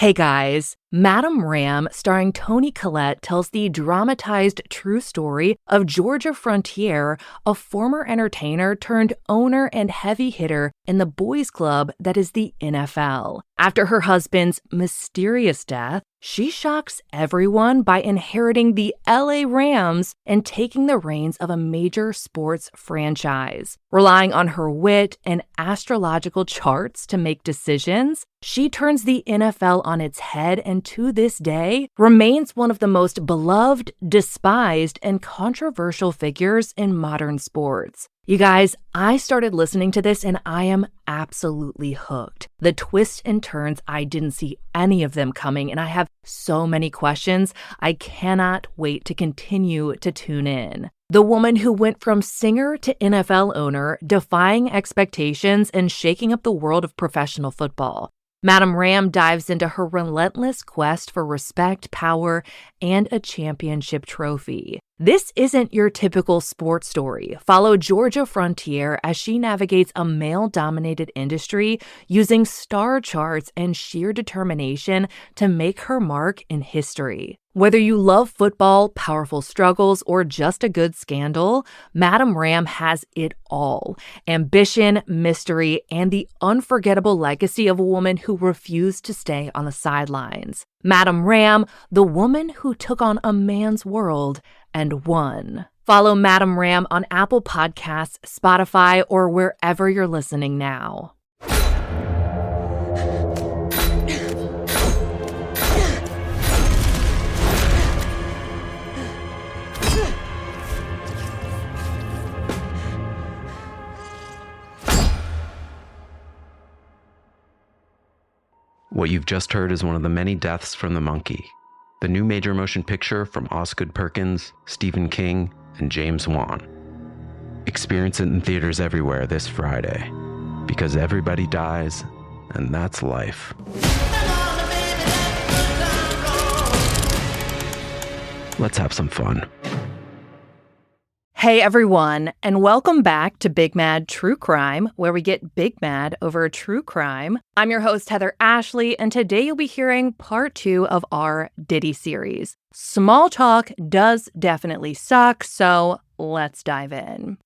Hey guys, Madame Ram, starring Toni Collette, tells the dramatized true story of Georgia Frontier, a former entertainer turned owner and heavy hitter in the boys' club that is the NFL. After her husband's mysterious death, she shocks everyone by inheriting the LA Rams and taking the reins of a major sports franchise. Relying on her wit and astrological charts to make decisions, she turns the NFL on its head and to this day remains one of the most beloved, despised, and controversial figures in modern sports. You guys, I started listening to this and I am absolutely hooked. The twists and turns, I didn't see any of them coming, and I have so many questions. I cannot wait to continue to tune in. The woman who went from singer to NFL owner, defying expectations and shaking up the world of professional football. Madame Ram dives into her relentless quest for respect, power, and a championship trophy. This isn't your typical sports story. Follow Georgia Frontier as she navigates a male-dominated industry using star charts and sheer determination to make her mark in history. Whether you love football, powerful struggles, or just a good scandal, Madame Ram has it all. Ambition, mystery, and the unforgettable legacy of a woman who refused to stay on the sidelines. Madame Ram, the woman who took on a man's world and won. Follow Madame Ram on Apple Podcasts, Spotify, or wherever you're listening now. What you've just heard is one of the many deaths from the monkey, the new major motion picture from Osgood Perkins, Stephen King, and James Wan. Experience it in theaters everywhere this Friday, because everybody dies, and that's life. Let's have some fun. Hey everyone, and welcome back to Big Mad True Crime, where we get big mad over true crime. I'm your host, Heather Ashley, and today you'll be hearing part 2 of our Diddy series. Small talk does definitely suck, so let's dive in.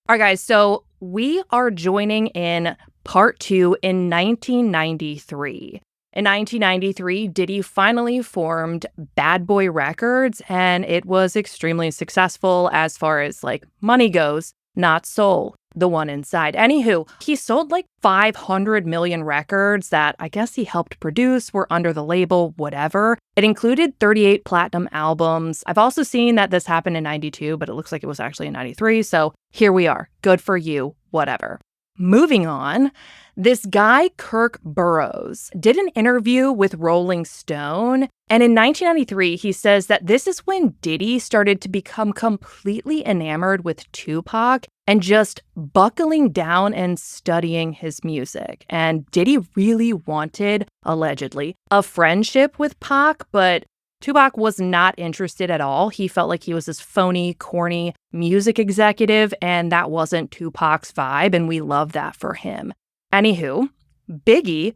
All right, guys, so we are joining in part 2 in 1993. In 1993, Diddy finally formed Bad Boy Records, and it was extremely successful as far as, money goes, not soul, the one inside. Anywho, he sold 500 million records that I guess he helped produce, were under the label, whatever. It included 38 platinum albums. I've also seen that this happened in 92, but it looks like it was actually in 93. So here we are. Good for you, whatever. Moving on, this guy, Kirk Burroughs, did an interview with Rolling Stone. And in 1993, he says that this is when Diddy started to become completely enamored with Tupac and just buckling down and studying his music. And Diddy really wanted, allegedly, a friendship with Pac, but Tupac was not interested at all. He felt like he was this phony, corny music executive, and that wasn't Tupac's vibe, and we love that for him. Anywho, Biggie,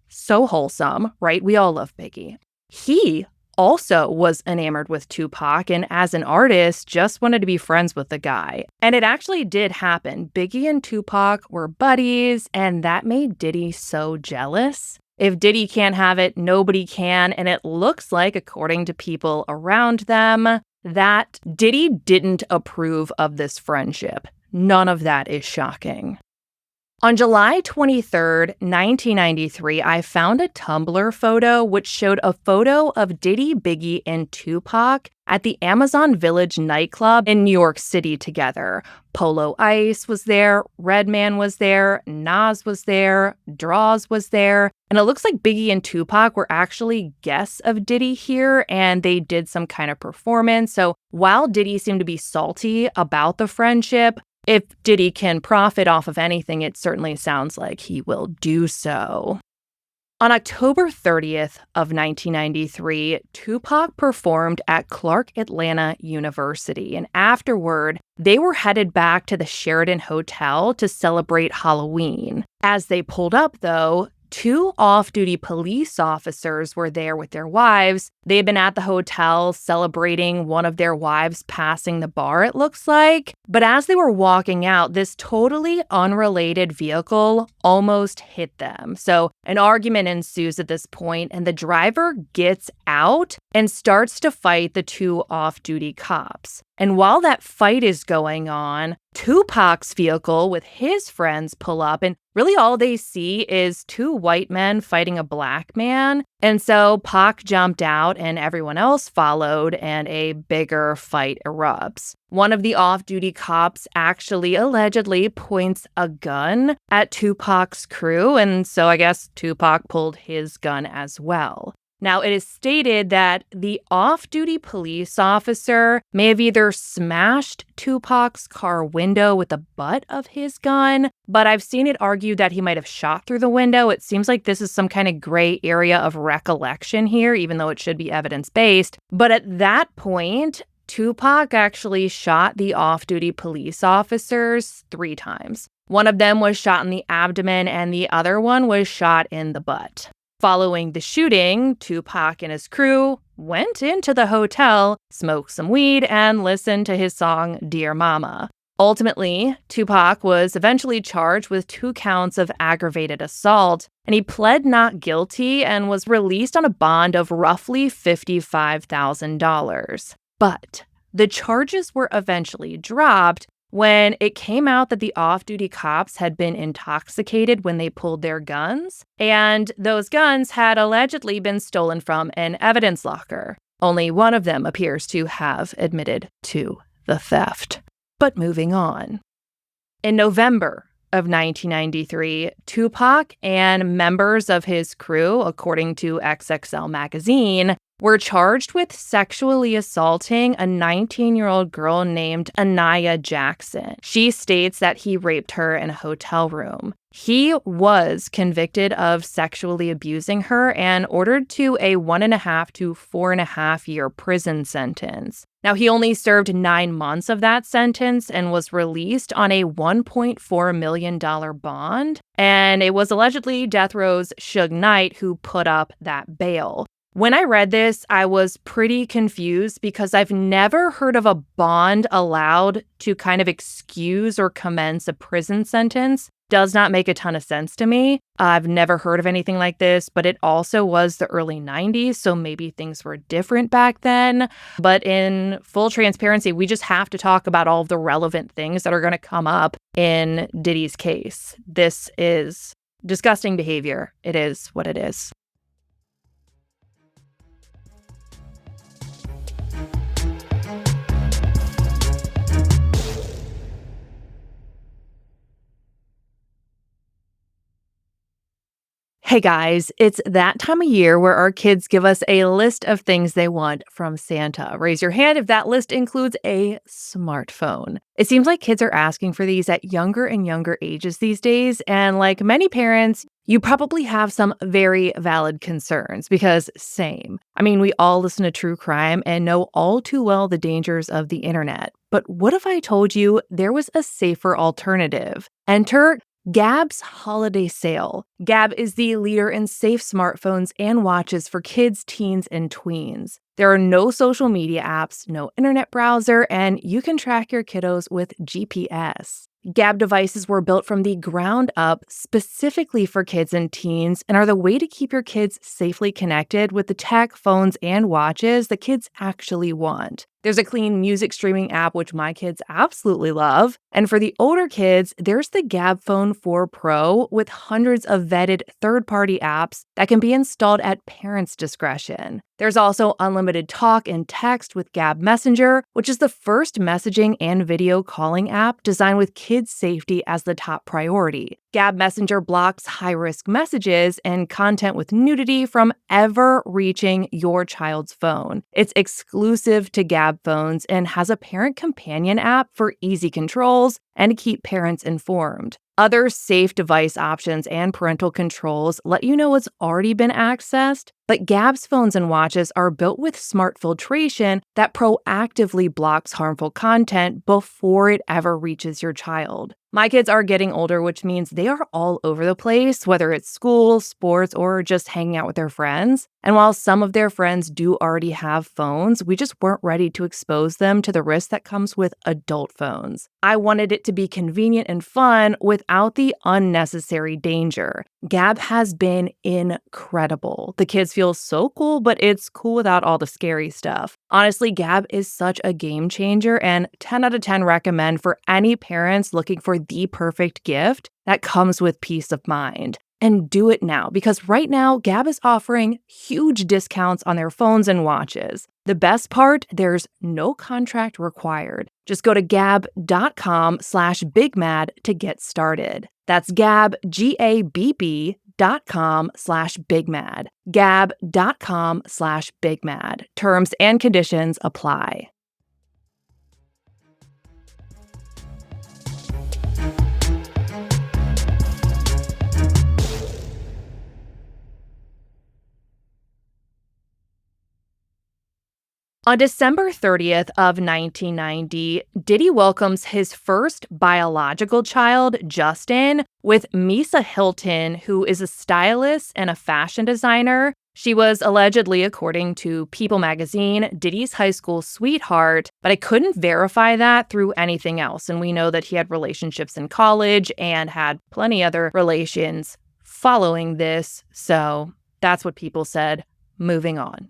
so wholesome, right? We all love Biggie. He also was enamored with Tupac, and as an artist, just wanted to be friends with the guy. And it actually did happen. Biggie and Tupac were buddies, and that made Diddy so jealous. If Diddy can't have it, nobody can, and it looks like, according to people around them, that Diddy didn't approve of this friendship. None of that is shocking. On July 23rd, 1993, I found a Tumblr photo which showed a photo of Diddy, Biggie, and Tupac at the Amazon Village nightclub in New York City together. Polo Ice was there, Redman was there, Nas was there, Draws was there, and it looks like Biggie and Tupac were actually guests of Diddy here, and they did some kind of performance. So while Diddy seemed to be salty about the friendship, if Diddy can profit off of anything, it certainly sounds like he will do so. On October 30th of 1993, Tupac performed at Clark Atlanta University, and afterward, they were headed back to the Sheraton Hotel to celebrate Halloween. As they pulled up, though, two off-duty police officers were there with their wives. They had been at the hotel celebrating one of their wives passing the bar, it looks like. But as they were walking out, this totally unrelated vehicle almost hit them. So an argument ensues at this point, and the driver gets out and starts to fight the two off-duty cops. And while that fight is going on, Tupac's vehicle with his friends pull up, and really all they see is two white men fighting a black man. And so Pac jumped out and everyone else followed, and a bigger fight erupts. One of the off-duty cops actually allegedly points a gun at Tupac's crew, and so I guess Tupac pulled his gun as well. Now, it is stated that the off-duty police officer may have either smashed Tupac's car window with the butt of his gun, but I've seen it argued that he might have shot through the window. It seems like this is some kind of gray area of recollection here, even though it should be evidence-based. But at that point, Tupac actually shot the off-duty police officers 3 times. One of them was shot in the abdomen, and the other one was shot in the butt. Following the shooting, Tupac and his crew went into the hotel, smoked some weed, and listened to his song, Dear Mama. Ultimately, Tupac was eventually charged with 2 counts of aggravated assault, and he pled not guilty and was released on a bond of roughly $55,000. But the charges were eventually dropped when it came out that the off-duty cops had been intoxicated when they pulled their guns, and those guns had allegedly been stolen from an evidence locker. Only one of them appears to have admitted to the theft. But moving on. In November of 1993, Tupac and members of his crew, according to XXL Magazine, were charged with sexually assaulting a 19-year-old girl named Anaya Jackson. She states that he raped her in a hotel room. He was convicted of sexually abusing her and ordered to a 1.5 to 4.5 year prison sentence. Now, he only served 9 months of that sentence and was released on a $1.4 million bond. And it was allegedly Death Row's Suge Knight who put up that bail. When I read this, I was pretty confused because I've never heard of a bond allowed to kind of excuse or commence a prison sentence. Does not make a ton of sense to me. I've never heard of anything like this, but it also was the early 90s, so maybe things were different back then. But in full transparency, we just have to talk about all of the relevant things that are going to come up in Diddy's case. This is disgusting behavior. It is what it is. Hey guys, it's that time of year where our kids give us a list of things they want from Santa. Raise your hand if that list includes a smartphone. It seems like kids are asking for these at younger and younger ages these days, and like many parents, you probably have some very valid concerns because same. I mean, we all listen to true crime and know all too well the dangers of the internet. But what if I told you there was a safer alternative? Enter Gab's holiday sale. Gab is the leader in safe smartphones and watches for kids, teens, and tweens. There are no social media apps, no internet browser, and you can track your kiddos with GPS. Gab devices were built from the ground up specifically for kids and teens and are the way to keep your kids safely connected with the tech, phones, and watches that kids actually want. There's a clean music streaming app, which my kids absolutely love. And for the older kids, there's the Gab Phone 4 Pro with hundreds of vetted third-party apps that can be installed at parents' discretion. There's also unlimited talk and text with Gab Messenger, which is the first messaging and video calling app designed with kids' safety as the top priority. Gab Messenger blocks high-risk messages and content with nudity from ever reaching your child's phone. It's exclusive to Gab phones and has a parent companion app for easy controls, and keep parents informed. Other safe device options and parental controls let you know what's already been accessed, but Gab's phones and watches are built with smart filtration that proactively blocks harmful content before it ever reaches your child. My kids are getting older, which means they are all over the place, whether it's school, sports, or just hanging out with their friends. And while some of their friends do already have phones, we just weren't ready to expose them to the risk that comes with adult phones. I wanted it to be convenient and fun without the unnecessary danger. Gab has been incredible. The kids feel so cool, but it's cool without all the scary stuff. Honestly, Gab is such a game changer and 10 out of 10 recommend for any parents looking for the perfect gift that comes with peace of mind. And do it now, because right now, Gab is offering huge discounts on their phones and watches. The best part, there's no contract required. Just go to gab.com/bigmad to get started. That's Gab, GABB.com/bigmad. Gab.com/bigmad. Terms and conditions apply. On December 30th of 1990, Diddy welcomes his first biological child, Justin, with Misa Hilton, who is a stylist and a fashion designer. She was allegedly, according to People magazine, Diddy's high school sweetheart, but I couldn't verify that through anything else. And we know that he had relationships in college and had plenty other relations following this. So that's what People said. Moving on.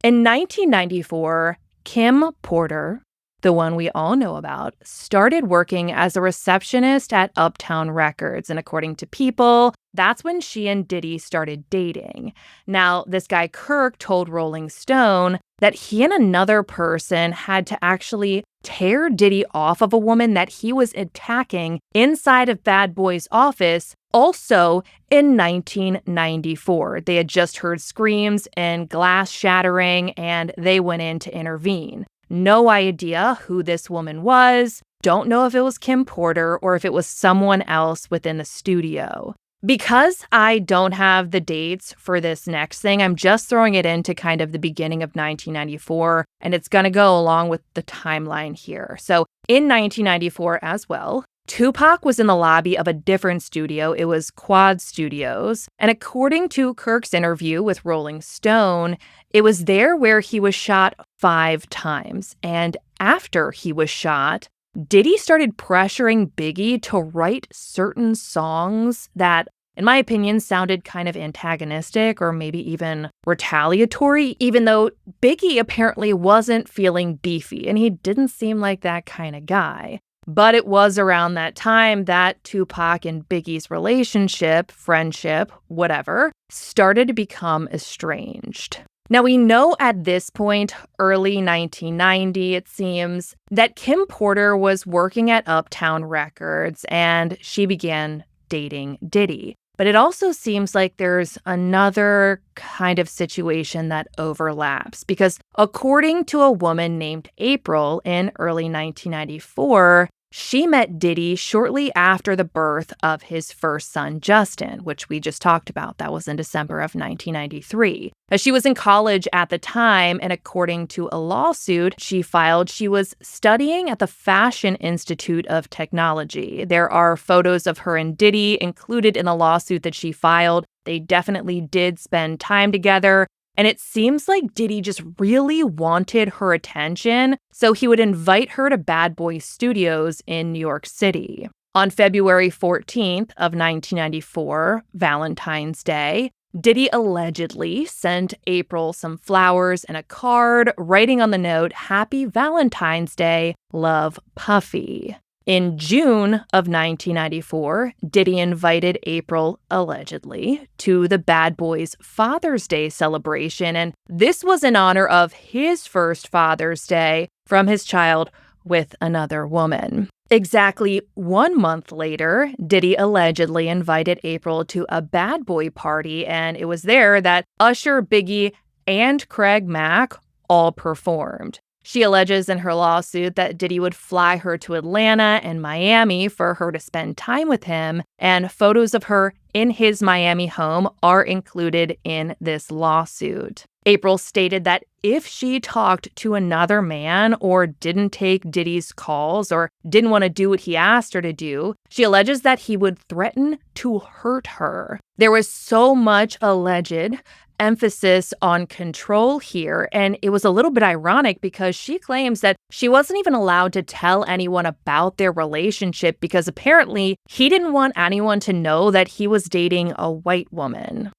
In 1994, Kim Porter, the one we all know about, started working as a receptionist at Uptown Records. And according to People, that's when she and Diddy started dating. Now, this guy Kirk told Rolling Stone that he and another person had to actually tear Diddy off of a woman that he was attacking inside of Bad Boy's office, also in 1994. They had just heard screams and glass shattering, and they went in to intervene. No idea who this woman was. Don't know if it was Kim Porter or if it was someone else within the studio. Because I don't have the dates for this next thing, I'm just throwing it into kind of the beginning of 1994, and it's going to go along with the timeline here. So in 1994 as well, Tupac was in the lobby of a different studio. It was Quad Studios. And according to Kirk's interview with Rolling Stone, it was there where he was shot 5 times. And after he was shot, Diddy started pressuring Biggie to write certain songs that, in my opinion, sounded kind of antagonistic or maybe even retaliatory, even though Biggie apparently wasn't feeling beefy, and he didn't seem like that kind of guy. But it was around that time that Tupac and Biggie's relationship, friendship, whatever, started to become estranged. Now, we know at this point, early 1990, it seems, that Kim Porter was working at Uptown Records and she began dating Diddy. But it also seems like there's another kind of situation that overlaps because according to a woman named April in early 1994, she met Diddy shortly after the birth of his first son, Justin, which we just talked about. That was in December of 1993. As she was in college at the time, and according to a lawsuit she filed, she was studying at the Fashion Institute of Technology. There are photos of her and Diddy included in the lawsuit that she filed. They definitely did spend time together. And it seems like Diddy just really wanted her attention, so he would invite her to Bad Boy Studios in New York City. On February 14th of 1994, Valentine's Day, Diddy allegedly sent April some flowers and a card, writing on the note, "Happy Valentine's Day, love, Puffy." In June of 1994, Diddy invited April, allegedly, to the Bad Boys' Father's Day celebration, and this was in honor of his first Father's Day from his child with another woman. Exactly 1 month later, Diddy allegedly invited April to a Bad Boy party, and it was there that Usher, Biggie, and Craig Mack all performed. She alleges in her lawsuit that Diddy would fly her to Atlanta and Miami for her to spend time with him, and photos of her in his Miami home are included in this lawsuit. April stated that if she talked to another man or didn't take Diddy's calls or didn't want to do what he asked her to do, she alleges that he would threaten to hurt her. There was so much alleged emphasis on control here, and it was a little bit ironic because she claims that she wasn't even allowed to tell anyone about their relationship because apparently he didn't want anyone to know that he was dating a white woman.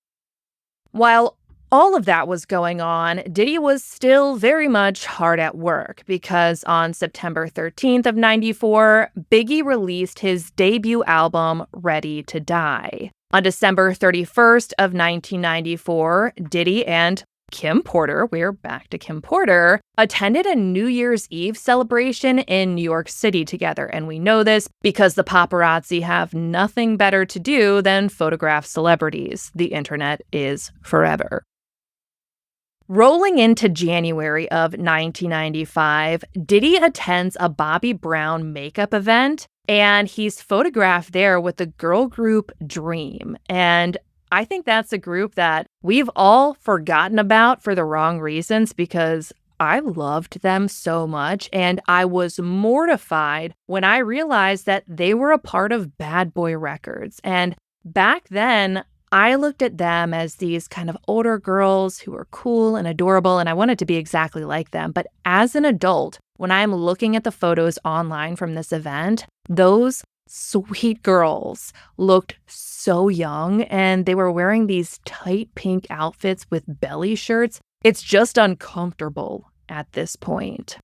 While all of that was going on, Diddy was still very much hard at work because on September 13th of 94, Biggie released his debut album, Ready to Die. On December 31st of 1994, Diddy and Kim Porter, we're back to Kim Porter, attended a New Year's Eve celebration in New York City together. And we know this because the paparazzi have nothing better to do than photograph celebrities. The internet is forever. Rolling into January of 1995, Diddy attends a Bobby Brown makeup event, and he's photographed there with the girl group Dream. And I think that's a group that we've all forgotten about for the wrong reasons because I loved them so much, and I was mortified when I realized that they were a part of Bad Boy Records. And back then, I looked at them as these kind of older girls who were cool and adorable, and I wanted to be exactly like them. But as an adult, when I'm looking at the photos online from this event, those sweet girls looked so young, and they were wearing these tight pink outfits with belly shirts. It's just uncomfortable at this point.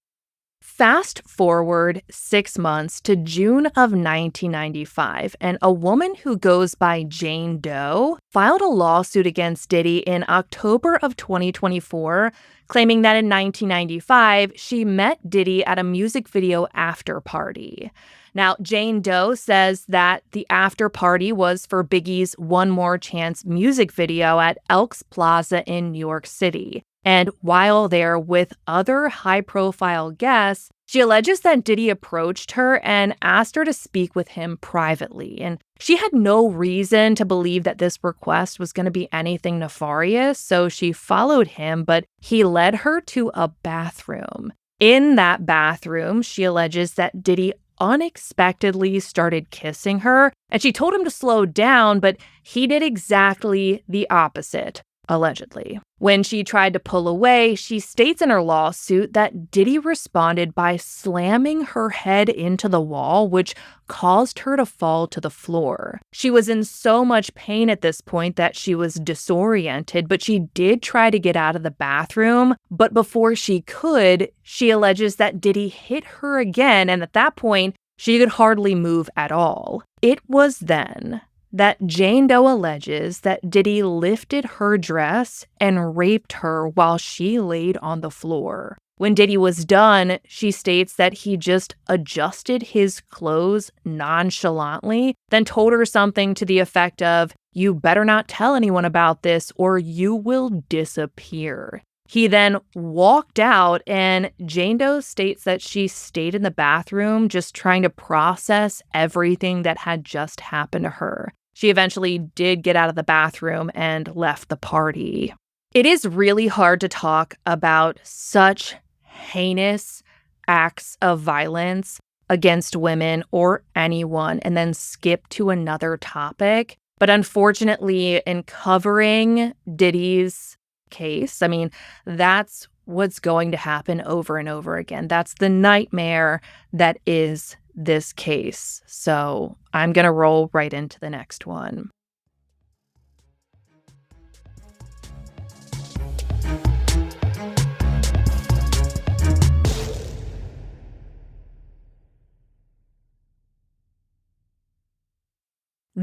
Fast forward 6 months to June of 1995, and a woman who goes by Jane Doe filed a lawsuit against Diddy in October of 2024, claiming that in 1995, she met Diddy at a music video after party. Now, Jane Doe says that the after party was for Biggie's One More Chance music video at Elks Plaza in New York City. And while there with other high-profile guests, she alleges that Diddy approached her and asked her to speak with him privately. And she had no reason to believe that this request was going to be anything nefarious, so she followed him, but he led her to a bathroom. In that bathroom, she alleges that Diddy unexpectedly started kissing her, and she told him to slow down, but he did exactly the opposite. Allegedly. When she tried to pull away, she states in her lawsuit that Diddy responded by slamming her head into the wall, which caused her to fall to the floor. She was in so much pain at this point that she was disoriented, but she did try to get out of the bathroom. But before she could, she alleges that Diddy hit her again, and at that point, she could hardly move at all. It was then that Jane Doe alleges that Diddy lifted her dress and raped her while she laid on the floor. When Diddy was done, she states that he just adjusted his clothes nonchalantly, then told her something to the effect of, "You better not tell anyone about this or you will disappear." He then walked out, and Jane Doe states that she stayed in the bathroom just trying to process everything that had just happened to her. She eventually did get out of the bathroom and left the party. It is really hard to talk about such heinous acts of violence against women or anyone and then skip to another topic. But unfortunately, in covering Diddy's case, I mean, that's what's going to happen over and over again. That's the nightmare that is this case. So I'm going to roll right into the next one.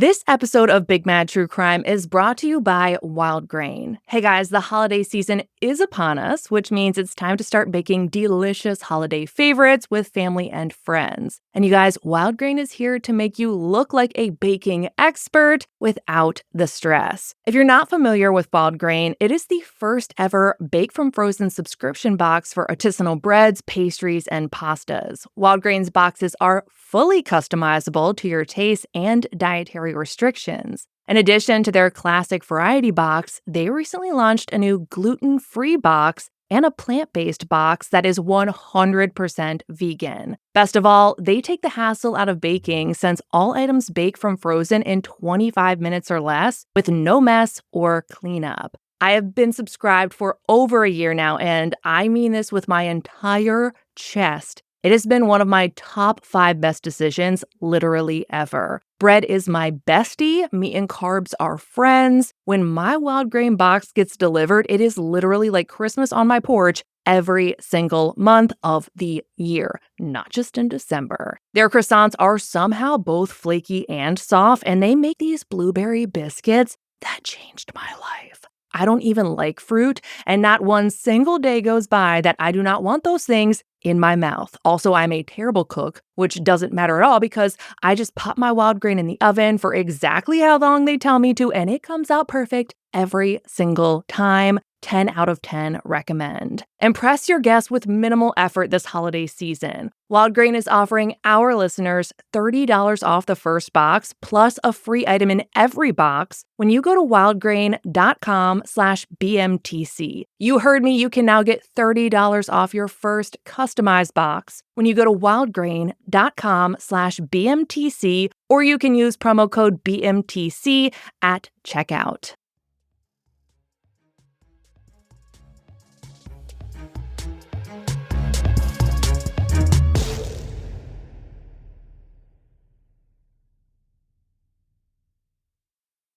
This episode of Big Mad True Crime is brought to you by Wild Grain. Hey guys, the holiday season is upon us, which means it's time to start baking delicious holiday favorites with family and friends. And you guys, Wild Grain is here to make you look like a baking expert without the stress. If you're not familiar with Wild Grain, it is the first ever Bake from Frozen subscription box for artisanal breads, pastries, and pastas. Wild Grain's boxes are fully customizable to your taste and dietary restrictions. In addition to their classic variety box, they recently launched a new gluten-free box and a plant-based box that is 100% vegan. Best of all, they take the hassle out of baking since all items bake from frozen in 25 minutes or less with no mess or cleanup. I have been subscribed for over a year now, and I mean this with my entire chest. It has been one of my top 5 best decisions literally ever. Bread is my bestie. Meat and carbs are friends. When my Wild Grain box gets delivered, it is literally like Christmas on my porch every single month of the year, not just in December. Their croissants are somehow both flaky and soft, and they make these blueberry biscuits that changed my life. I don't even like fruit, and not one single day goes by that I do not want those things in my mouth. Also, I'm a terrible cook, which doesn't matter at all because I just pop my Wild Grain in the oven for exactly how long they tell me to, and it comes out perfect every single time. 10 out of 10 recommend. Impress your guests with minimal effort this holiday season. Wild Grain is offering our listeners $30 off the first box plus a free item in every box when you go to wildgrain.com/BMTC. You heard me, you can now get $30 off your first customized box when you go to wildgrain.com/BMTC, or you can use promo code BMTC at checkout.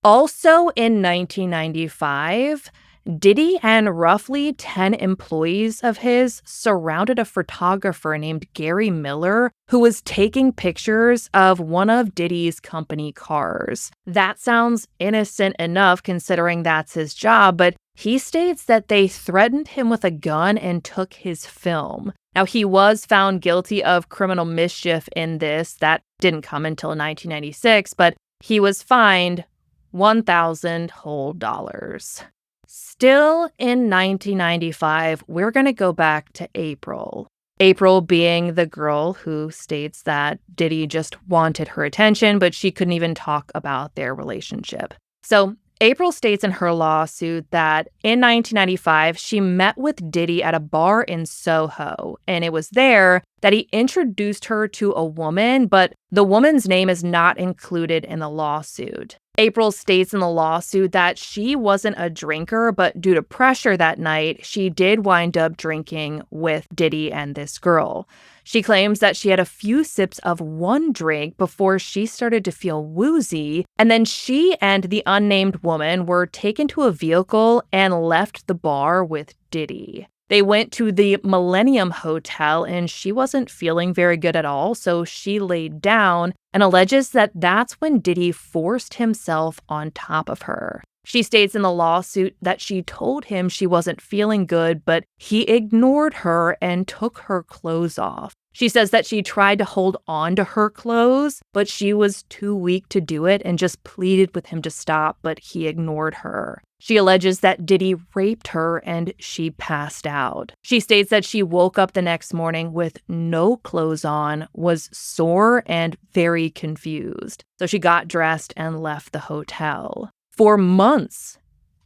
Also in 1995, Diddy and roughly 10 employees of his surrounded a photographer named Gary Miller who was taking pictures of one of Diddy's company cars. That sounds innocent enough considering that's his job, but he states that they threatened him with a gun and took his film. Now, he was found guilty of criminal mischief in this. That didn't come until 1996, but he was fined $1,000 whole dollars. Still in 1995, we're going to go back to April. April being the girl who states that Diddy just wanted her attention, but she couldn't even talk about their relationship. So April states in her lawsuit that in 1995, she met with Diddy at a bar in Soho, and it was there that he introduced her to a woman, but the woman's name is not included in the lawsuit. April states in the lawsuit that she wasn't a drinker, but due to pressure that night, she did wind up drinking with Diddy and this girl. She claims that she had a few sips of one drink before she started to feel woozy, and then she and the unnamed woman were taken to a vehicle and left the bar with Diddy. They went to the Millennium Hotel and she wasn't feeling very good at all, so she laid down and alleges that that's when Diddy forced himself on top of her. She states in the lawsuit that she told him she wasn't feeling good, but he ignored her and took her clothes off. She says that she tried to hold on to her clothes, but she was too weak to do it and just pleaded with him to stop, but he ignored her. She alleges that Diddy raped her and she passed out. She states that she woke up the next morning with no clothes on, was sore and very confused. So she got dressed and left the hotel. For months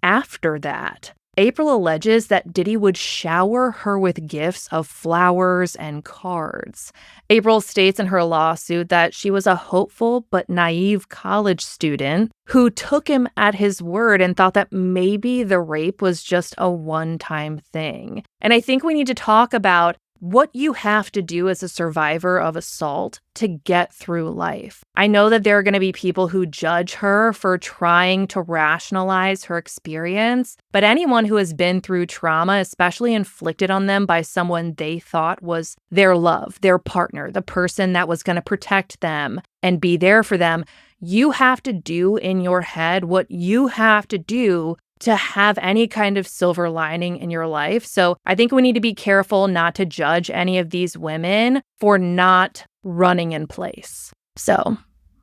after that, April alleges that Diddy would shower her with gifts of flowers and cards. April states in her lawsuit that she was a hopeful but naive college student who took him at his word and thought that maybe the rape was just a one-time thing. And I think we need to talk about what you have to do as a survivor of assault to get through life. I know that there are going to be people who judge her for trying to rationalize her experience, but anyone who has been through trauma, especially inflicted on them by someone they thought was their love, their partner, the person that was going to protect them and be there for them, you have to do in your head what you have to do to have any kind of silver lining in your life. So I think we need to be careful not to judge any of these women for not running in place. So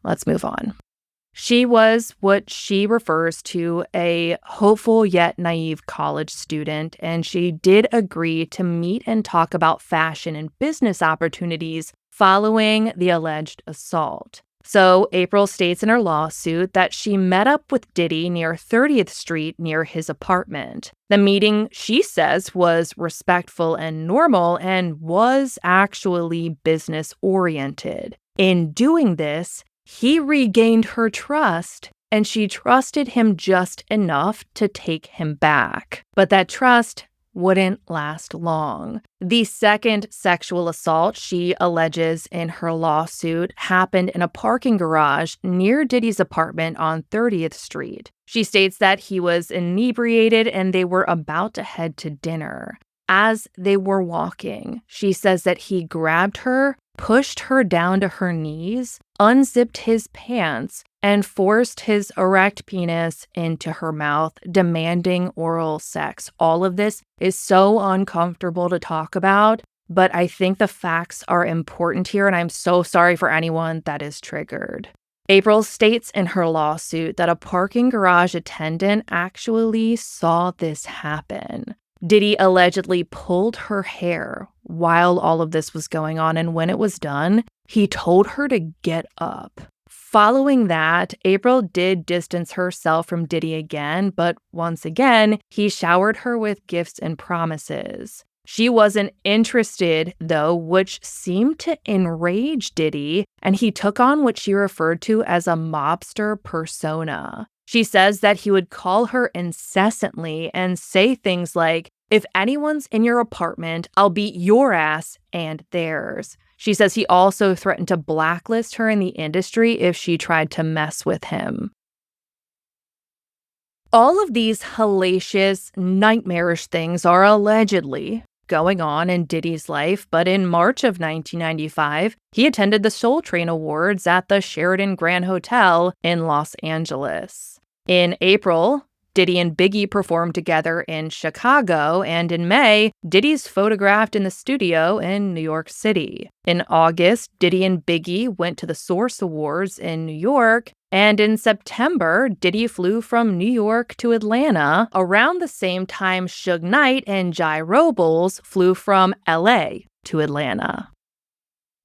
let's move on. She was what she refers to a hopeful yet naive college student, and she did agree to meet and talk about fashion and business opportunities following the alleged assault. So April states in her lawsuit that she met up with Diddy near 30th Street near his apartment. The meeting, she says, was respectful and normal and was actually business-oriented. In doing this, he regained her trust, and she trusted him just enough to take him back. But that trust wouldn't last long. The second sexual assault she alleges in her lawsuit happened in a parking garage near Diddy's apartment on 30th Street. She states that he was inebriated and they were about to head to dinner. As they were walking, she says that he grabbed her, pushed her down to her knees, unzipped his pants, and forced his erect penis into her mouth, demanding oral sex. All of this is so uncomfortable to talk about, but I think the facts are important here, and I'm so sorry for anyone that is triggered. April states in her lawsuit that a parking garage attendant actually saw this happen. Diddy allegedly pulled her hair while all of this was going on, and when it was done, he told her to get up. Following that, April did distance herself from Diddy again, but once again, he showered her with gifts and promises. She wasn't interested, though, which seemed to enrage Diddy, and he took on what she referred to as a mobster persona. She says that he would call her incessantly and say things like, "If anyone's in your apartment, I'll beat your ass and theirs." She says he also threatened to blacklist her in the industry if she tried to mess with him. All of these hellacious, nightmarish things are allegedly going on in Diddy's life, but in March of 1995, he attended the Soul Train Awards at the Sheraton Grand Hotel in Los Angeles. In April, Diddy and Biggie performed together in Chicago, and in May, Diddy's photographed in the studio in New York City. In August, Diddy and Biggie went to the Source Awards in New York, and in September, Diddy flew from New York to Atlanta around the same time Suge Knight and Jai Robles flew from LA to Atlanta.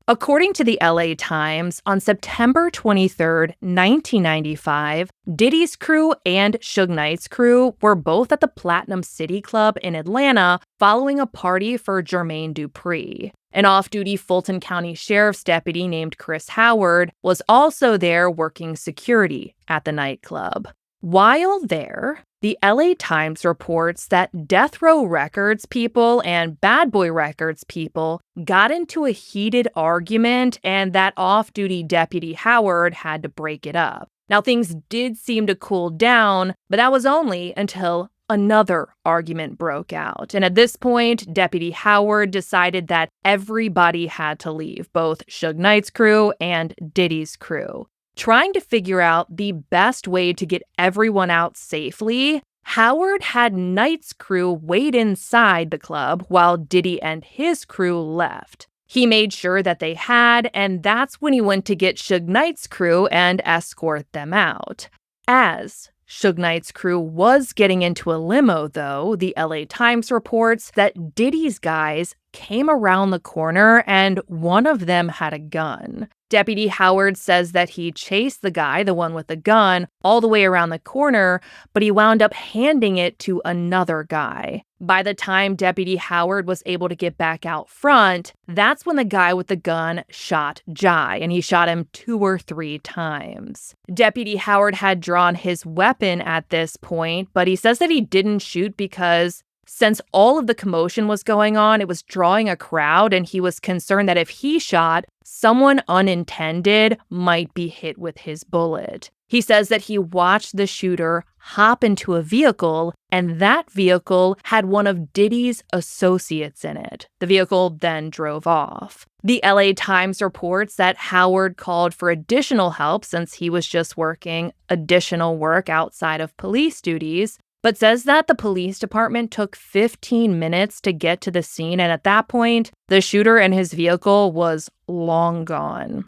According to the LA Times, on September 23, 1995, Diddy's crew and Suge Knight's crew were both at the Platinum City Club in Atlanta following a party for Jermaine Dupri. An off-duty Fulton County Sheriff's deputy named Chris Howard was also there working security at the nightclub. While there, the LA Times reports that Death Row Records people and Bad Boy Records people got into a heated argument and that off-duty Deputy Howard had to break it up. Now, things did seem to cool down, but that was only until another argument broke out. And at this point, Deputy Howard decided that everybody had to leave, both Suge Knight's crew and Diddy's crew. Trying to figure out the best way to get everyone out safely, Howard had Knight's crew wait inside the club while Diddy and his crew left. He made sure that they had, and that's when he went to get Suge Knight's crew and escort them out. As Suge Knight's crew was getting into a limo, though, the LA Times reports that Diddy's guys came around the corner and one of them had a gun. Deputy Howard says that he chased the guy, the one with the gun, all the way around the corner, but he wound up handing it to another guy. By the time Deputy Howard was able to get back out front, that's when the guy with the gun shot Jai, and he shot him 2 or 3 times. Deputy Howard had drawn his weapon at this point, but he says that he didn't shoot because since all of the commotion was going on, it was drawing a crowd, and he was concerned that if he shot, someone unintended might be hit with his bullet. He says that he watched the shooter hop into a vehicle, and that vehicle had one of Diddy's associates in it. The vehicle then drove off. The LA Times reports that Howard called for additional help since he was just working additional work outside of police duties, but says that the police department took 15 minutes to get to the scene, and at that point, the shooter and his vehicle was long gone.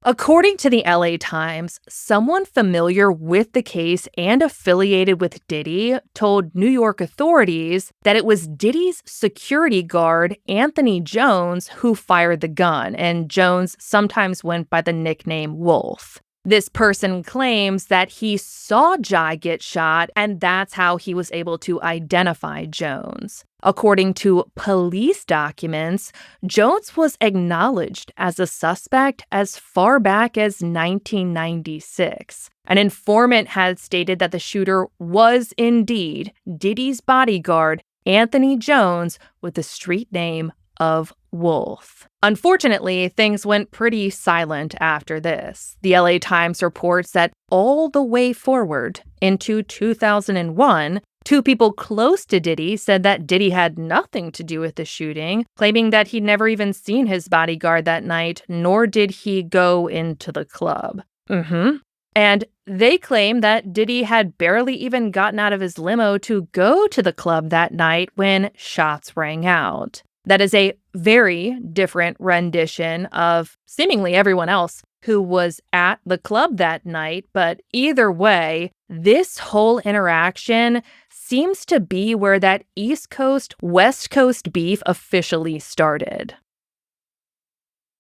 According to the LA Times, someone familiar with the case and affiliated with Diddy told New York authorities that it was Diddy's security guard, Anthony Jones, who fired the gun, and Jones sometimes went by the nickname Wolf. This person claims that he saw Jai get shot, and that's how he was able to identify Jones. According to police documents, Jones was acknowledged as a suspect as far back as 1996. An informant had stated that the shooter was indeed Diddy's bodyguard, Anthony Jones, with the street name of Wolf. Unfortunately, things went pretty silent after this. The LA Times reports that all the way forward into 2001, two people close to Diddy said that Diddy had nothing to do with the shooting, claiming that he'd never even seen his bodyguard that night, nor did he go into the club. And they claim that Diddy had barely even gotten out of his limo to go to the club that night when shots rang out. That is a very different rendition of seemingly everyone else who was at the club that night, but either way, this whole interaction seems to be where that East Coast, West Coast beef officially started.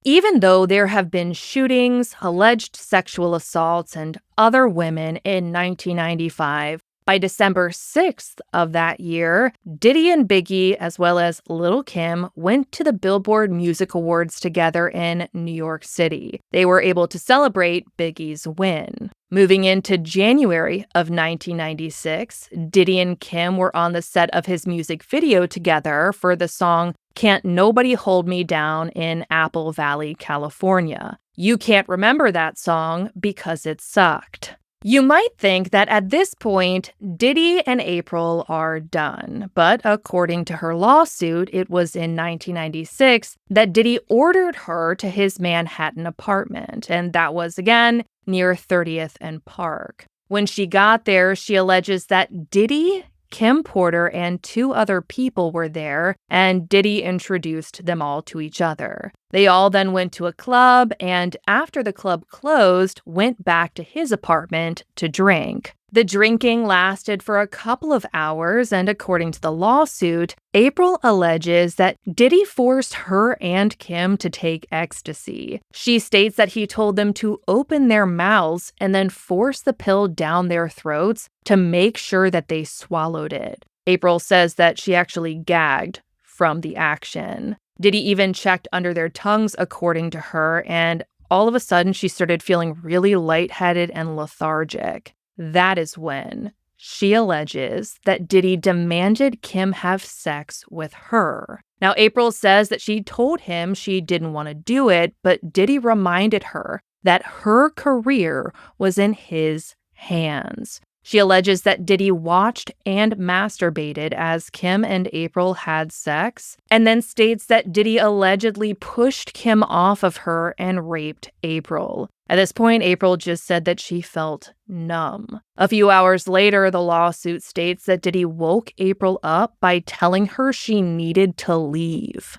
Even though there have been shootings, alleged sexual assaults, and other women in 1995, by December 6th of that year, Diddy and Biggie, as well as Lil' Kim, went to the Billboard Music Awards together in New York City. They were able to celebrate Biggie's win. Moving into January of 1996, Diddy and Kim were on the set of his music video together for the song Can't Nobody Hold Me Down in Apple Valley, California. You can't remember that song because it sucked. You might think that at this point, Diddy and April are done, but according to her lawsuit, it was in 1996 that Diddy ordered her to his Manhattan apartment, and that was, again, near 30th and Park. When she got there, she alleges that Diddy, Kim Porter, and two other people were there, and Diddy introduced them all to each other. They all then went to a club, and after the club closed, went back to his apartment to drink. The drinking lasted for a couple of hours, and according to the lawsuit, April alleges that Diddy forced her and Kim to take ecstasy. She states that he told them to open their mouths and then force the pill down their throats to make sure that they swallowed it. April says that she actually gagged from the action. Diddy even checked under their tongues, according to her, and all of a sudden she started feeling really lightheaded and lethargic. That is when she alleges that Diddy demanded Kim have sex with her. Now, April says that she told him she didn't want to do it, but Diddy reminded her that her career was in his hands. She alleges that Diddy watched and masturbated as Kim and April had sex, and then states that Diddy allegedly pushed Kim off of her and raped April. At this point, April just said that she felt numb. A few hours later, the lawsuit states that Diddy woke April up by telling her she needed to leave.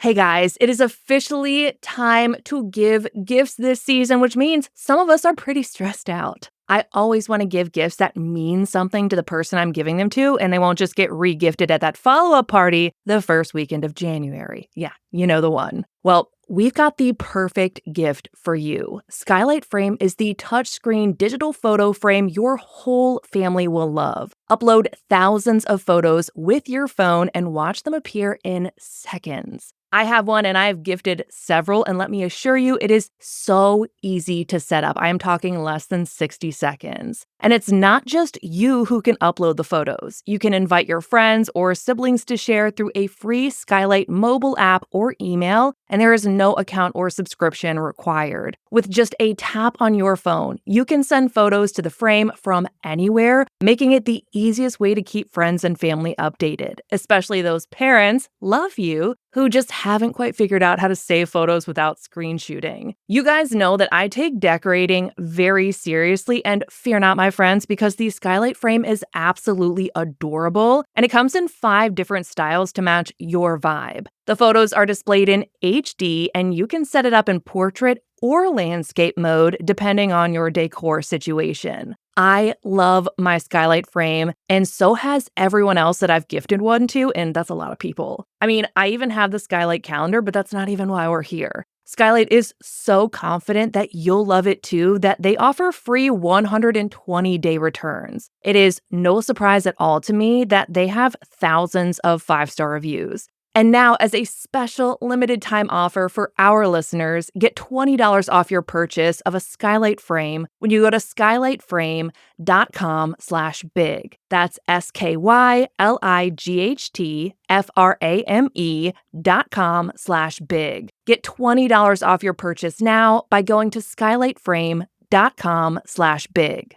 Hey guys, it is officially time to give gifts this season, which means some of us are pretty stressed out. I always want to give gifts that mean something to the person I'm giving them to, and they won't just get re-gifted at that follow-up party the first weekend of January. Yeah, you know the one. Well, we've got the perfect gift for you. Skylight Frame is the touchscreen digital photo frame your whole family will love. Upload thousands of photos with your phone and watch them appear in seconds. I have one and I have gifted several, and let me assure you, it is so easy to set up. I am talking less than 60 seconds. And it's not just you who can upload the photos. You can invite your friends or siblings to share through a free Skylight mobile app or email, and there is no account or subscription required. With just a tap on your phone, you can send photos to the frame from anywhere, making it the easiest way to keep friends and family updated, especially those parents, love you, who just haven't quite figured out how to save photos without screen shooting. You guys know that I take decorating very seriously, and fear not, my friends, because the Skylight frame is absolutely adorable, and it comes in 5 different styles to match your vibe. The photos are displayed in HD, and you can set it up in portrait or landscape mode depending on your decor situation. I love my Skylight frame, and so has everyone else that I've gifted one to, and that's a lot of people. I mean, I even have the Skylight calendar, but that's not even why we're here. Skylight is so confident that you'll love it too that they offer free 120-day returns. It is no surprise at all to me that they have thousands of 5-star reviews. And now, as a special limited time offer for our listeners, get $20 off your purchase of a Skylight frame when you go to skylightframe.com/big. That's skylightframe.com/big. Get $20 off your purchase now by going to skylightframe.com/big.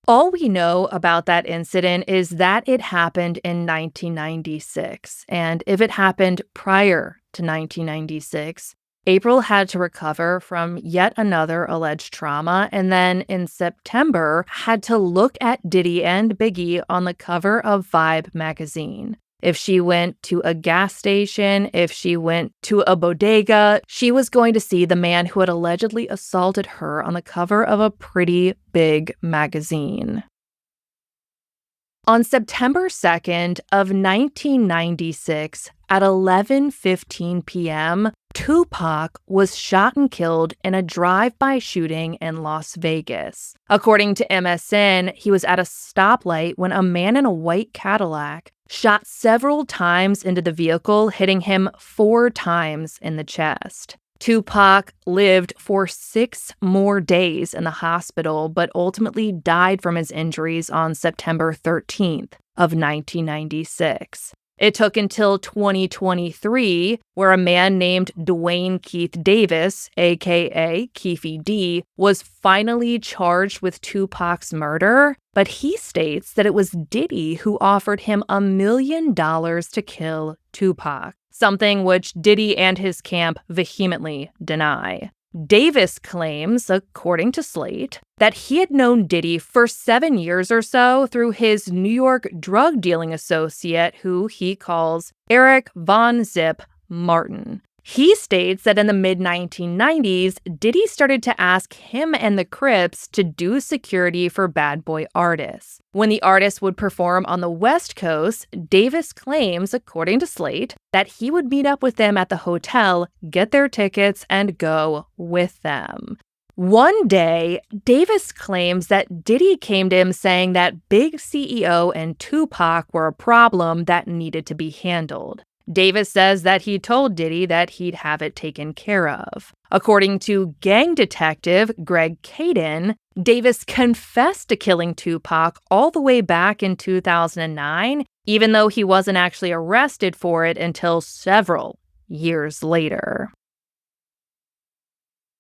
All we know about that incident is that it happened in 1996, and if it happened prior to 1996, April had to recover from yet another alleged trauma, and then in September had to look at Diddy and Biggie on the cover of Vibe magazine. If she went to a gas station, if she went to a bodega, she was going to see the man who had allegedly assaulted her on the cover of a pretty big magazine. On September 2nd of 1996, at 11:15 p.m., Tupac was shot and killed in a drive-by shooting in Las Vegas. According to MSN, he was at a stoplight when a man in a white Cadillac shot several times into the vehicle, hitting him 4 times in the chest. Tupac lived for 6 more days in the hospital, but ultimately died from his injuries on September 13th of 1996. It took until 2023, where a man named Dwayne Keith Davis, aka Keefy D, was finally charged with Tupac's murder, but he states that it was Diddy who offered him $1 million to kill Tupac, something which Diddy and his camp vehemently deny. Davis claims, according to Slate, that he had known Diddy for 7 years or so through his New York drug dealing associate, who he calls Eric Von Zip Martin. He states that in the mid-1990s, Diddy started to ask him and the Crips to do security for bad boy artists. When the artists would perform on the West Coast, Davis claims, according to Slate, that he would meet up with them at the hotel, get their tickets, and go with them. One day, Davis claims that Diddy came to him saying that Big CEO and Tupac were a problem that needed to be handled. Davis says that he told Diddy that he'd have it taken care of. According to gang detective Greg Caden, Davis confessed to killing Tupac all the way back in 2009, even though he wasn't actually arrested for it until several years later.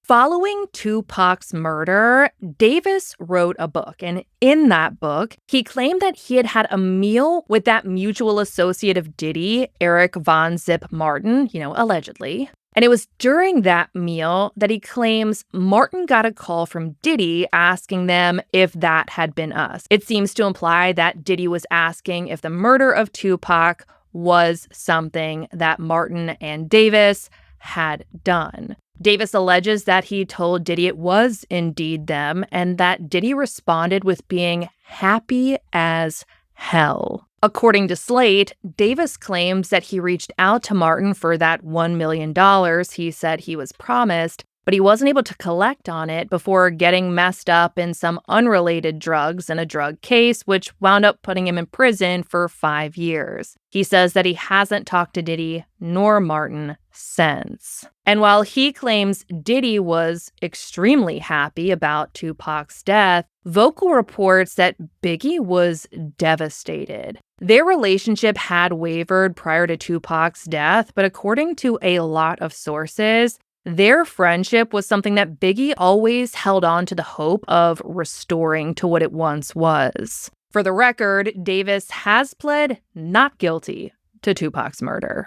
Following Tupac's murder, Davis wrote a book, and in that book, he claimed that he had had a meal with that mutual associate of Diddy, Eric Von Zip Martin, allegedly. And it was during that meal that he claims Martin got a call from Diddy asking them if that had been us. It seems to imply that Diddy was asking if the murder of Tupac was something that Martin and Davis had done. Davis alleges that he told Diddy it was indeed them, and that Diddy responded with being happy as hell. According to Slate, Davis claims that he reached out to Martin for that $1 million he said he was promised, but he wasn't able to collect on it before getting messed up in some unrelated drugs in a drug case, which wound up putting him in prison for 5 years. He says that he hasn't talked to Diddy nor Martin since. And while he claims Diddy was extremely happy about Tupac's death, Vocal reports that Biggie was devastated. Their relationship had wavered prior to Tupac's death, but according to a lot of sources, their friendship was something that Biggie always held on to the hope of restoring to what it once was. For the record, Davis has pled not guilty to Tupac's murder.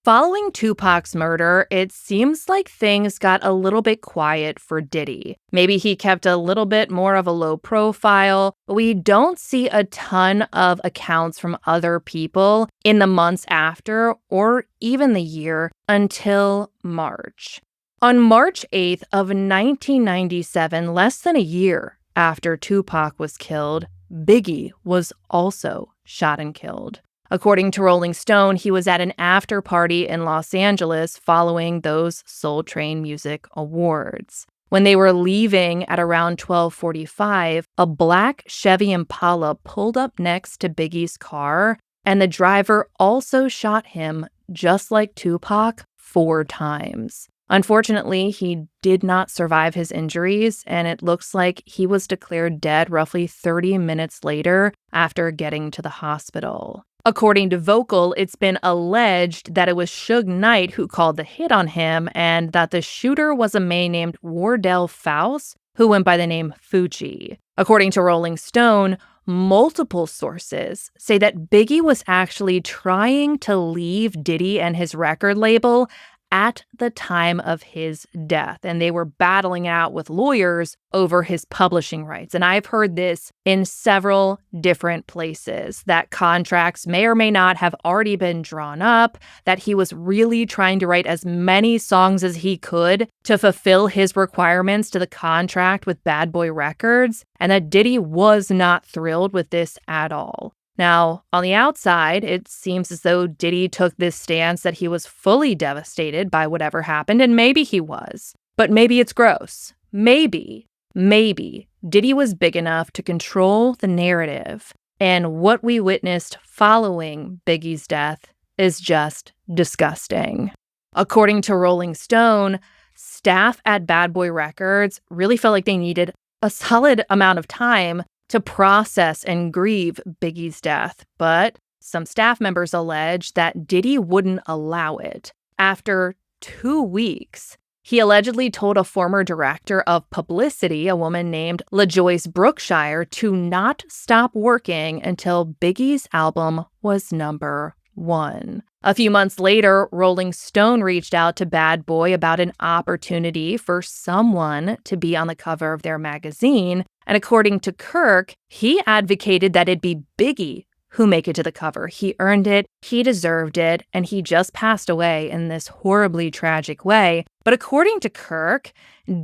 Following Tupac's murder, it seems like things got a little bit quiet for Diddy. Maybe he kept a little bit more of a low profile, but we don't see a ton of accounts from other people in the months after or even the year until March. On March 8th of 1997, less than a year after Tupac was killed, Biggie was also shot and killed. According to Rolling Stone, he was at an after party in Los Angeles following those Soul Train Music Awards. When they were leaving at around 12:45, a black Chevy Impala pulled up next to Biggie's car, and the driver also shot him, just like Tupac, 4 times. Unfortunately, he did not survive his injuries, and it looks like he was declared dead roughly 30 minutes later after getting to the hospital. According to Vocal, it's been alleged that it was Suge Knight who called the hit on him and that the shooter was a man named Wardell Faust, who went by the name Fucci. According to Rolling Stone, multiple sources say that Biggie was actually trying to leave Diddy and his record label at the time of his death, and they were battling out with lawyers over his publishing rights. And I've heard this in several different places, that contracts may or may not have already been drawn up, that he was really trying to write as many songs as he could to fulfill his requirements to the contract with Bad Boy Records, and that Diddy was not thrilled with this at all. Now, on the outside, it seems as though Diddy took this stance that he was fully devastated by whatever happened, and maybe he was. But maybe it's gross. Maybe Diddy was big enough to control the narrative, and what we witnessed following Biggie's death is just disgusting. According to Rolling Stone, staff at Bad Boy Records really felt like they needed a solid amount of time to process and grieve Biggie's death, but some staff members allege that Diddy wouldn't allow it. After 2 weeks, he allegedly told a former director of publicity, a woman named LaJoyce Brookshire, to not stop working until Biggie's album was number 1. A few months later, Rolling Stone reached out to Bad Boy about an opportunity for someone to be on the cover of their magazine, and according to Kirk, he advocated that it be Biggie who make it to the cover. He earned it, he deserved it, and he just passed away in this horribly tragic way. But according to Kirk,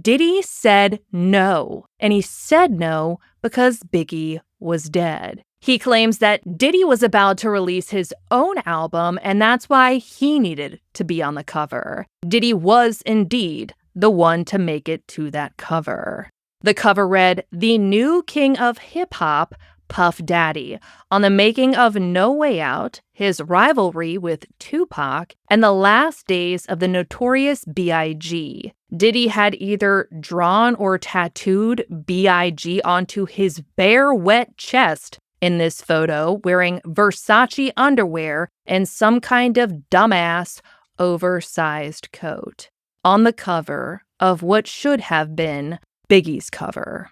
Diddy said no, and he said no because Biggie was dead. He claims that Diddy was about to release his own album, and that's why he needed to be on the cover. Diddy was indeed the one to make it to that cover. The cover read, "The New King of Hip Hop, Puff Daddy, on the making of No Way Out, his rivalry with Tupac, and the last days of the notorious B.I.G." Diddy had either drawn or tattooed B.I.G. onto his bare, wet chest in this photo, wearing Versace underwear and some kind of dumbass oversized coat, on the cover of what should have been Biggie's cover.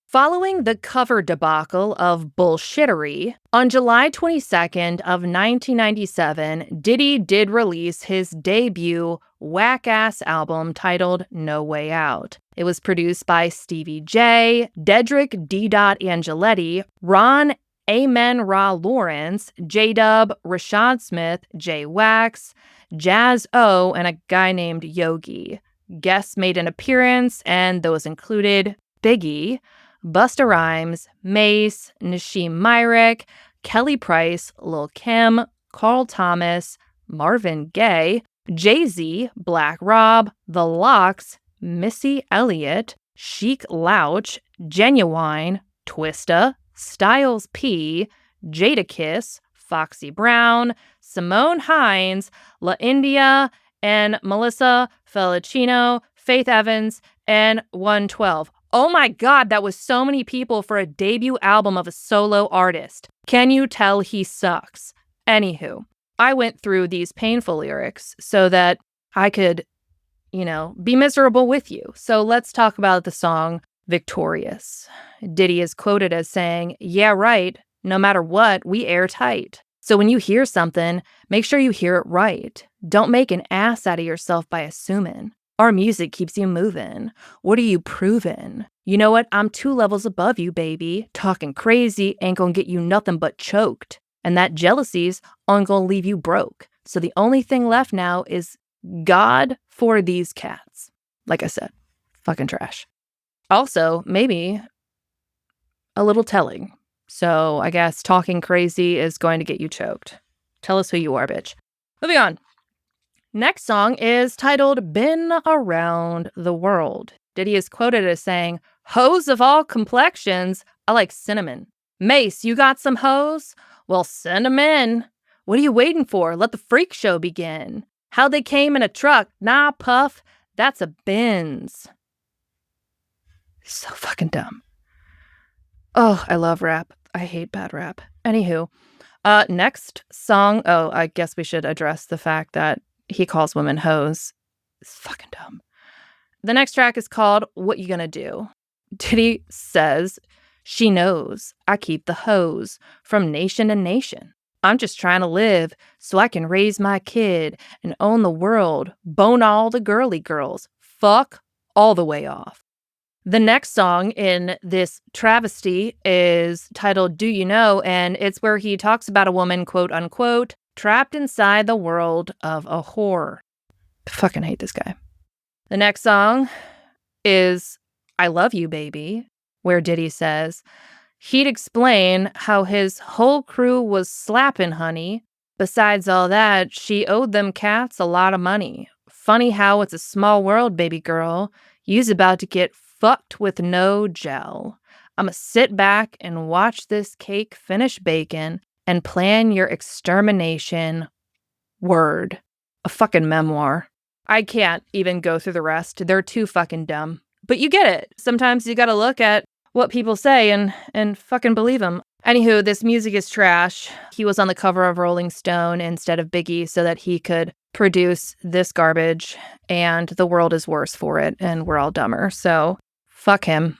Following the cover debacle of bullshittery, on July 22nd of 1997, Diddy did release his debut whack-ass album titled No Way Out. It was produced by Stevie J, Dedrick D. Angeletti, Ron Amen Ra Lawrence, J-Dub, Rashad Smith, J Wax, Jazz O, and a guy named Yogi. Guests made an appearance, and those included Biggie, Busta Rhymes, Mace, Nashim Myrick, Kelly Price, Lil' Kim, Carl Thomas, Marvin Gaye, Jay-Z, Black Rob, The Lox, Missy Elliott, Chic Louch, Genuine, Twista, Styles P, Jadakiss, Foxy Brown, Simone Hines, La India, and Melissa Felicino, Faith Evans, and 112. Oh my God, that was so many people for a debut album of a solo artist. Can you tell he sucks? Anywho, I went through these painful lyrics so that I could, be miserable with you. So let's talk about the song Victorious. Diddy is quoted as saying, "Yeah, right. No matter what, we airtight. So when you hear something, make sure you hear it right. Don't make an ass out of yourself by assuming. Our music keeps you moving. What are you proving? You know what? I'm 2 levels above you, baby. Talking crazy ain't gonna get you nothing but choked. And that jealousy's only gonna leave you broke. So the only thing left now is God for these cats." Like I said, fucking trash. Also, maybe a little telling. So I guess talking crazy is going to get you choked. Tell us who you are, bitch. Moving on. Next song is titled Been Around the World. Diddy is quoted as saying, "Hoes of all complexions, I like cinnamon. Mace, you got some hoes? Well, send 'em in. What are you waiting for? Let the freak show begin. How they came in a truck? Nah, Puff, that's a Benz." So fucking dumb. Oh, I love rap. I hate bad rap. Anywho, next song. Oh, I guess we should address the fact that he calls women hoes. It's fucking dumb. The next track is called What You Gonna Do? Diddy says, "She knows I keep the hose from nation to nation. I'm just trying to live so I can raise my kid and own the world, bone all the girly girls, fuck all the way off." The next song in this travesty is titled Do You Know? And it's where he talks about a woman, quote unquote, trapped inside the world of a whore. Fucking hate this guy. The next song is I Love You, Baby, where Diddy says he'd explain how his whole crew was slapping honey. Besides all that, she owed them cats a lot of money. Funny how it's a small world, baby girl. You's about to get fucked with no gel. I'ma sit back and watch this cake finish baking and plan your extermination. Word. A fucking memoir. I can't even go through the rest. They're too fucking dumb. But you get it. Sometimes you gotta look at what people say and fucking believe them. Anywho, this music is trash. He was on the cover of Rolling Stone instead of Biggie so that he could produce this garbage, and the world is worse for it, and we're all dumber. So, fuck him.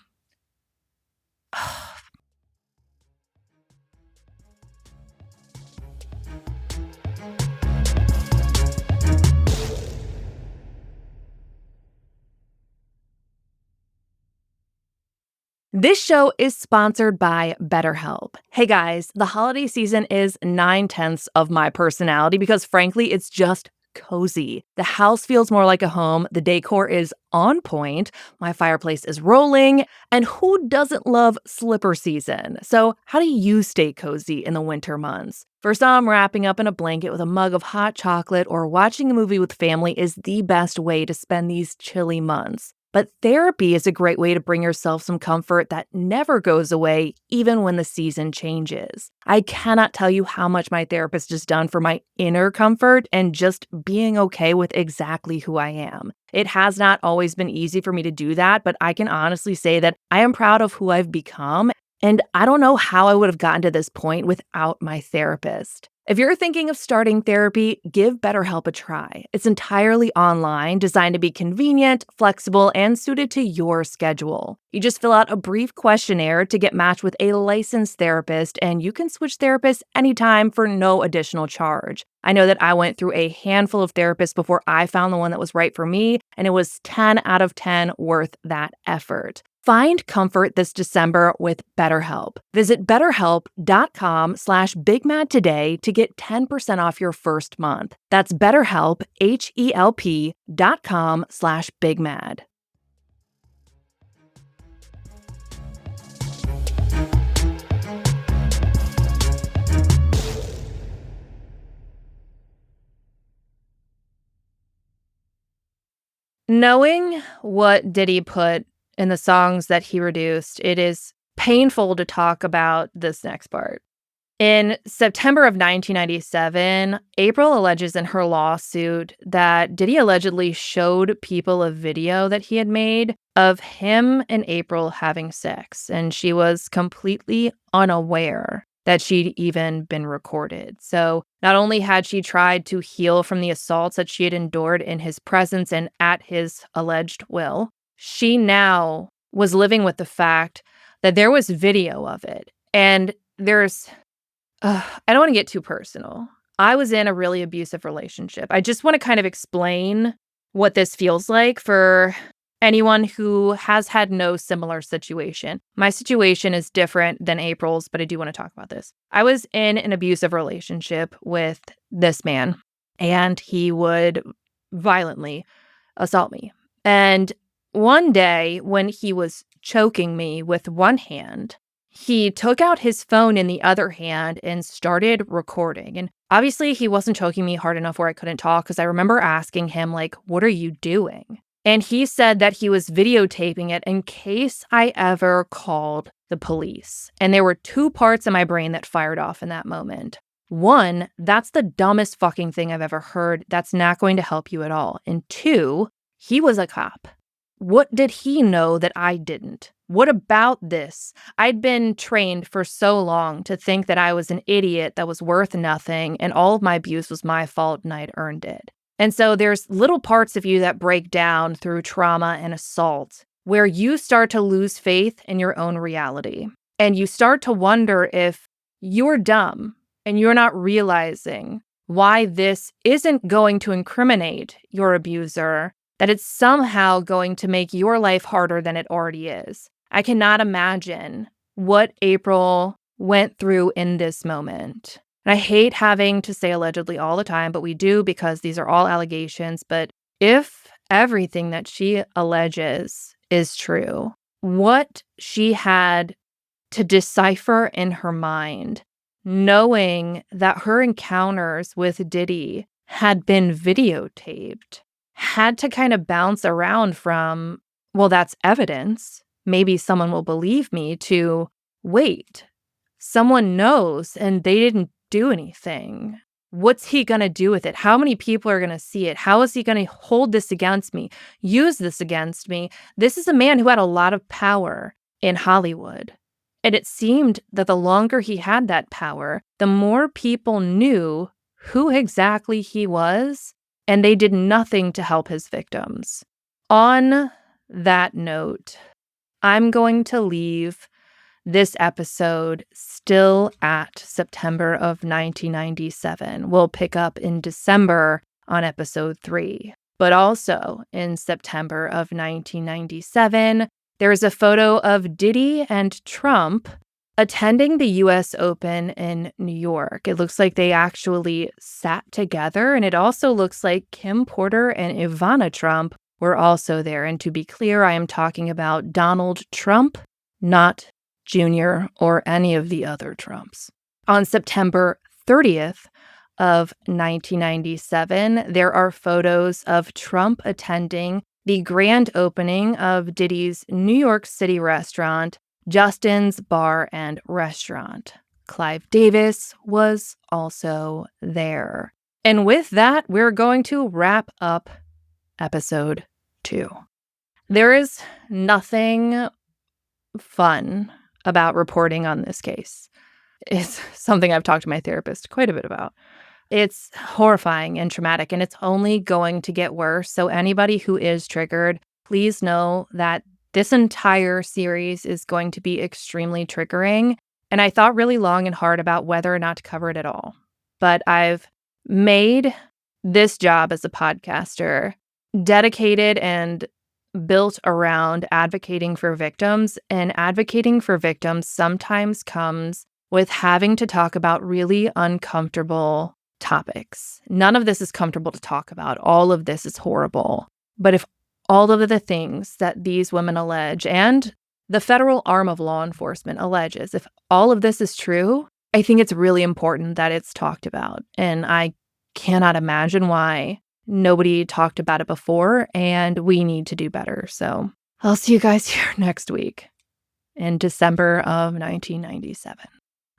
This show is sponsored by BetterHelp. Hey guys, the holiday season is 9/10 of my personality because frankly, it's just cozy. The house feels more like a home, the decor is on point, my fireplace is rolling, and who doesn't love slipper season? So how do you stay cozy in the winter months? For some, wrapping up in a blanket with a mug of hot chocolate or watching a movie with family is the best way to spend these chilly months. But therapy is a great way to bring yourself some comfort that never goes away, even when the season changes. I cannot tell you how much my therapist has done for my inner comfort and just being okay with exactly who I am. It has not always been easy for me to do that, but I can honestly say that I am proud of who I've become, and I don't know how I would have gotten to this point without my therapist. If you're thinking of starting therapy, give BetterHelp a try. It's entirely online, designed to be convenient, flexible, and suited to your schedule. You just fill out a brief questionnaire to get matched with a licensed therapist, and you can switch therapists anytime for no additional charge. I know that I went through a handful of therapists before I found the one that was right for me, and it was 10 out of 10 worth that effort. Find comfort this December with BetterHelp. Visit betterhelp.com/bigmad today to get 10% off your first month. That's BetterHelp, HELP.com/bigmad. Knowing what Diddy put in the songs that he reduced, it is painful to talk about this next part. In September of 1997, April alleges in her lawsuit that Diddy allegedly showed people a video that he had made of him and April having sex, and she was completely unaware that she'd even been recorded. So not only had she tried to heal from the assaults that she had endured in his presence and at his alleged will, she now was living with the fact that there was video of it. And there's I don't want to get too personal. I was in a really abusive relationship. I just want to kind of explain what this feels like for anyone who has had no similar situation. My situation is different than April's, but I do want to talk about this. I was in an abusive relationship with this man, and he would violently assault me. And one day when he was choking me with one hand, he took out his phone in the other hand and started recording. And obviously, he wasn't choking me hard enough where I couldn't talk, because I remember asking him, like, what are you doing? And he said that he was videotaping it in case I ever called the police. And there were two parts of my brain that fired off in that moment. One, that's the dumbest fucking thing I've ever heard. That's not going to help you at all. And two, he was a cop. What did he know that I didn't? What about this? I'd been trained for so long to think that I was an idiot that was worth nothing, and all of my abuse was my fault and I'd earned it. And so there's little parts of you that break down through trauma and assault where you start to lose faith in your own reality. And you start to wonder if you're dumb and you're not realizing why this isn't going to incriminate your abuser, that it's somehow going to make your life harder than it already is. I cannot imagine what April went through in this moment. And I hate having to say allegedly all the time, but we do, because these are all allegations. But if everything that she alleges is true, what she had to decipher in her mind, knowing that her encounters with Diddy had been videotaped, had to kind of bounce around from, well, that's evidence, maybe someone will believe me, to, wait, someone knows and they didn't do anything. What's he going to do with it? How many people are going to see it? How is he going to hold this against me, use this against me? This is a man who had a lot of power in Hollywood. And it seemed that the longer he had that power, the more people knew who exactly he was, and they did nothing to help his victims. On that note, I'm going to leave this episode still at September of 1997. We'll pick up in December on episode 3. But also in September of 1997, there is a photo of Diddy and Trump attending the U.S. Open in New York. It looks like they actually sat together, and it also looks like Kim Porter and Ivana Trump were also there. And to be clear, I am talking about Donald Trump, not Jr. or any of the other Trumps. On September 30th of 1997, there are photos of Trump attending the grand opening of Diddy's New York City restaurant, Justin's Bar and Restaurant. Clive Davis was also there. And with that, we're going to wrap up episode 2. There is nothing fun about reporting on this case. It's something I've talked to my therapist quite a bit about. It's horrifying and traumatic, and it's only going to get worse. So anybody who is triggered, please know that this entire series is going to be extremely triggering. And I thought really long and hard about whether or not to cover it at all. But I've made this job as a podcaster dedicated and built around advocating for victims, and advocating for victims sometimes comes with having to talk about really uncomfortable topics. None of this is comfortable to talk about. All of this is horrible. But if all of the things that these women allege, and the federal arm of law enforcement alleges, if all of this is true, I think it's really important that it's talked about. And I cannot imagine why Nobody talked about it before, and we need to do better. So I'll see you guys here next week in December of 1997.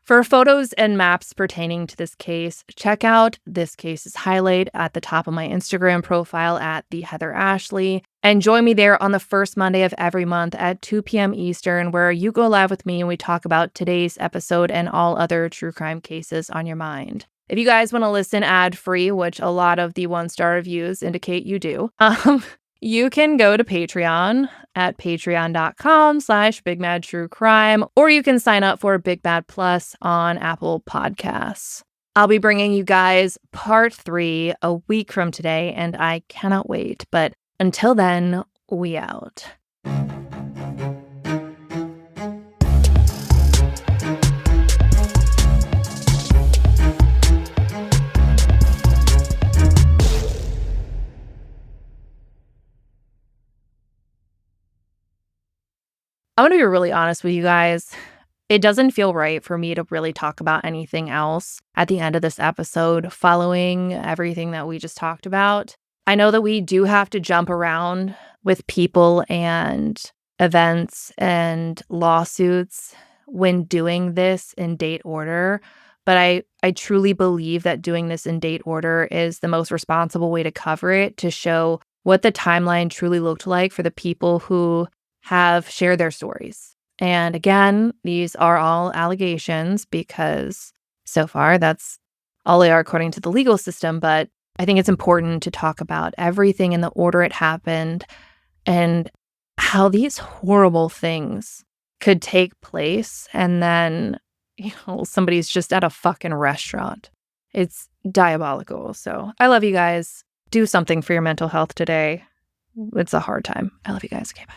For photos and maps pertaining to this case, check out this case's highlight at the top of my Instagram profile at the Heather Ashley, and join me there on the first Monday of every month at 2 p.m. Eastern, where you go live with me and we talk about today's episode and all other true crime cases on your mind. If you guys want to listen ad-free, which a lot of the one-star reviews indicate you do, you can go to Patreon at patreon.com/BigMadTrueCrime, or you can sign up for Big Bad Plus on Apple Podcasts. I'll be bringing you guys part 3 a week from today, and I cannot wait. But until then, we out. I'm going to be really honest with you guys. It doesn't feel right for me to really talk about anything else at the end of this episode following everything that we just talked about. I know that we do have to jump around with people and events and lawsuits when doing this in date order, but I truly believe that doing this in date order is the most responsible way to cover it, to show what the timeline truly looked like for the people who have shared their stories. And again, these are all allegations because so far that's all they are according to the legal system. But I think it's important to talk about everything in the order it happened and how these horrible things could take place. And then, somebody's just at a fucking restaurant. It's diabolical. So I love you guys. Do something for your mental health today. It's a hard time. I love you guys. Okay, bye.